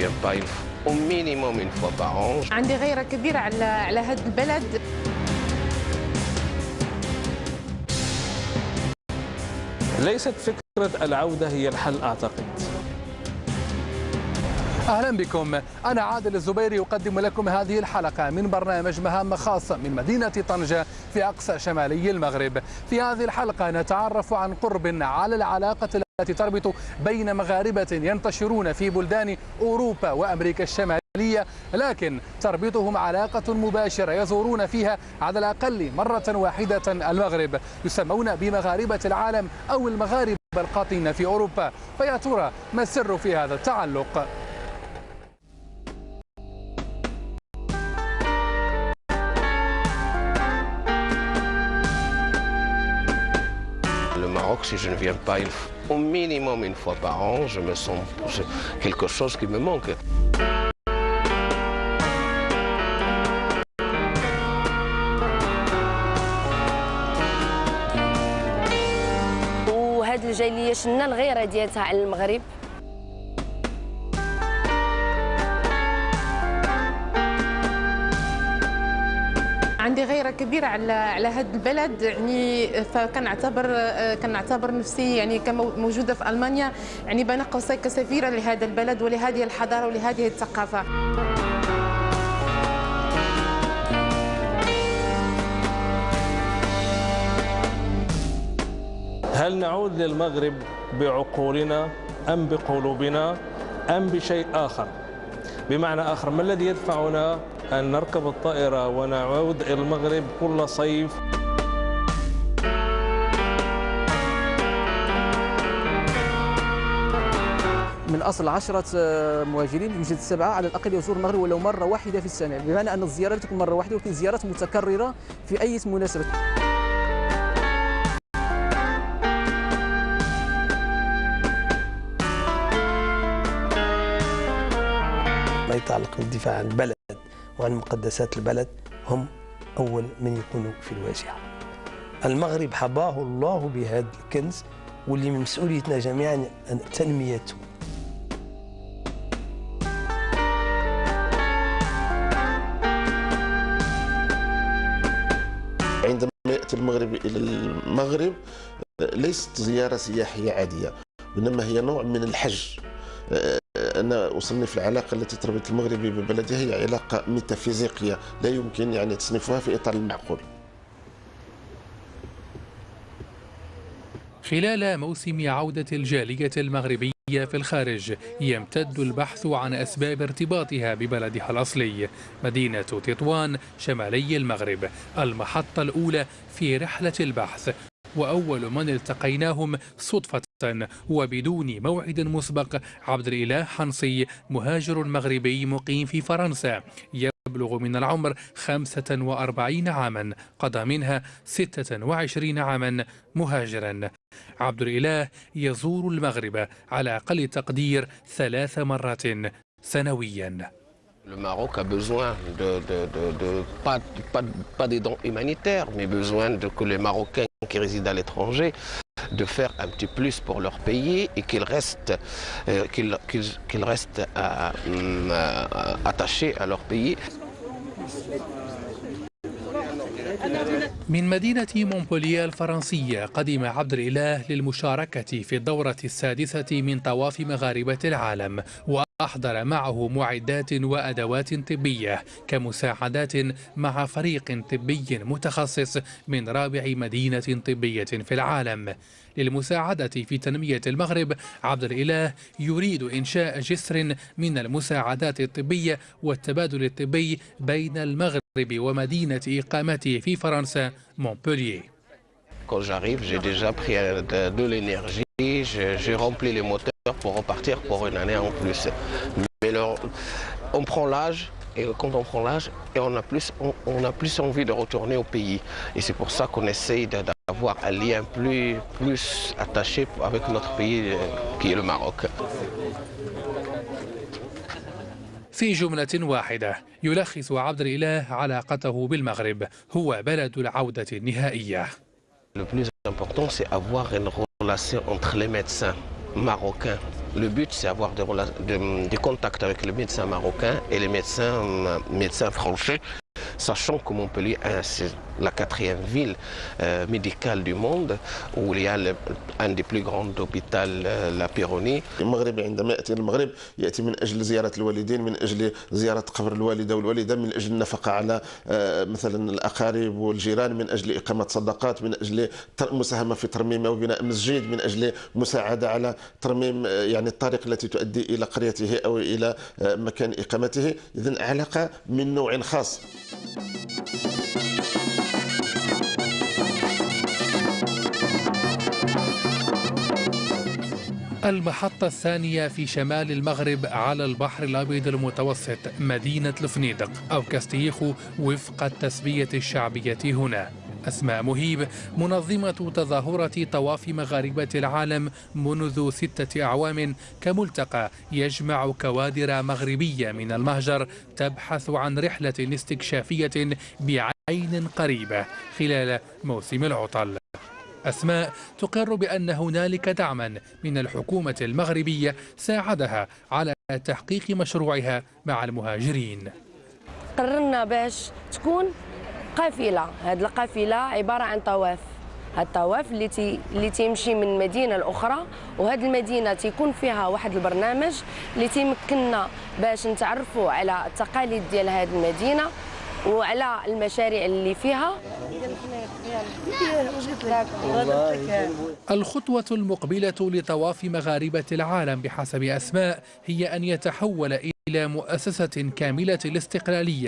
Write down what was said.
viens pas au minimum une fois par an. عندي غيرة كبيرة على هذا البلد. ليست فكرة العودة هي الحل أعتقد. أهلا بكم، أنا عادل الزبيري أقدم لكم هذه الحلقة من برنامج مهام خاصة من مدينة طنجة في أقصى شمالي المغرب. في هذه الحلقة نتعرف عن قرب على العلاقة التي تربط بين مغاربة ينتشرون في بلدان أوروبا وأمريكا الشمالية، لكن تربطهم علاقة مباشرة يزورون فيها على الأقل مرة واحدة المغرب، يسمون بمغاربة العالم أو المغاربة القاطنين في أوروبا. فيا ترى ما السر في هذا التعلق؟ Le Maroc, si je ne viens pas au minimum une fois par an, je me sens quelque chose qui me manque. وهذه الجاليه شنا الغيره ديالها على المغرب. عندي غيرة كبيرة على هذا البلد، يعني كنعتبر نفسي يعني كموجودة في ألمانيا، يعني بين قوسين كسفيرة لهذا البلد ولهذه الحضارة ولهذه الثقافة. هل نعود للمغرب بعقولنا أم بقلوبنا أم بشيء آخر؟ بمعنى آخر، ما الذي يدفعنا أن نركب الطائرة ونعود إلى المغرب كل صيف؟ من أصل 10 مهاجرين يوجد 7 على الأقل يزور المغرب ولو مرة واحدة في السنة، بمعنى أن الزيارة لا تكون مرة واحدة ولكن زيارات متكررة في أي مناسبة. ما يتعلق بالدفاع عن البلد وعن مقدسات البلد هم أول من يكونوا في الواجهة. المغرب حباه الله بهذا الكنز واللي من مسؤوليتنا جميعا تنميته. عندما يأتي المغرب إلى المغرب ليست زيارة سياحية عادية، وإنما هي نوع من الحج. أنا أصنف العلاقة التي تربط المغربي ببلده هي علاقة ميتافيزيقية لا يمكن يعني تصنيفها في إطار المعقول. خلال موسم عودة الجالية المغربية في الخارج يمتد البحث عن أسباب ارتباطها ببلدها الأصلي مدينة تطوان شمالي المغرب، المحطة الأولى في رحلة البحث، وأول من التقيناهم صدفة وبدون موعد مسبق عبد الإله حنصي، مهاجر مغربي مقيم في فرنسا، يبلغ من العمر 45 عاما، قضى منها 26 عاما مهاجرا. عبد الإله يزور المغرب على أقل تقدير 3 مرات سنويا. Le Maroc a besoin pas d'aide humanitaire, mais besoin que les Marocains qui résident à l'étranger de faire un petit plus pour leur pays et qu'ils restent attachés à leur pays. من مدينة مونبولييه الفرنسية قدم عبد الإله للمشاركة في الدورة السادسة من طواف مغاربة العالم، وأحضر معه معدات وأدوات طبية كمساعدات مع فريق طبي متخصص من رابع مدينة طبية في العالم. للمساعدة في تنمية المغرب، عبد الإله يريد إنشاء جسر من المساعدات الطبية والتبادل الطبي بين المغرب ومدينة إقامته في فرنسا مونبولييه. Quand j'arrive, j'ai déjà pris de l'énergie, j'ai rempli les moteurs pour repartir pour une année en plus. Mais on prend l'âge, et quand on prend l'âge, on a plus envie de retourner au pays. Et c'est pour ça qu'on essaye d'avoir un lien plus attaché avec notre pays qui est le Maroc. في جملة واحدة يلخص عبد الإله علاقته بالمغرب، هو بلد العودة النهائية. Le plus important, c'est avoir une relation entre les médecins marocains. Le but, c'est avoir des contacts avec les médecins marocains et les médecins français, sachant que Montpellier, c'est la 4e ville médicale du monde où il y a un des plus grands hôpitaux, la Péronie. المغربي عندما يأتي المغرب يأتي من أجل زيارة الوالدين، من أجل زيارة قبر الوالدة والوالدة، من أجل النفقة على مثلا الأقارب والجيران، من أجل إقامة صدقات، من أجل المساهمة في ترميم وبناء مسجد، من أجل مساعدة على ترميم يعني الطريق التي تؤدي إلى قريته أو إلى مكان إقامته. إذن علاقة من نوع خاص. المحطة الثانية في شمال المغرب على البحر الأبيض المتوسط مدينة الفنيدق أو كاستيخو وفق التسمية الشعبية هنا. أسماء مهيب منظمة تظاهرة طواف مغاربة العالم منذ 6 أعوام كملتقى يجمع كوادر مغربية من المهجر تبحث عن رحلة استكشافية بعين قريبة خلال موسم العطل. أسماء تقر بأن هنالك دعما من الحكومة المغربية ساعدها على تحقيق مشروعها مع المهاجرين. قررنا باش تكون قافلة، هذه القافلة عبارة عن طواف، هذا الطواف اللي تيمشي من مدينة لأخرى، وهذه المدينة تيكون فيها واحد البرنامج اللي تيمكننا باش نتعرفوا على التقاليد ديال هذه المدينة وعلى المشاريع اللي فيها. الخطوة المقبلة لطواف مغاربة العالم بحسب أسماء هي أن يتحول إلى مؤسسة كاملة الاستقلالية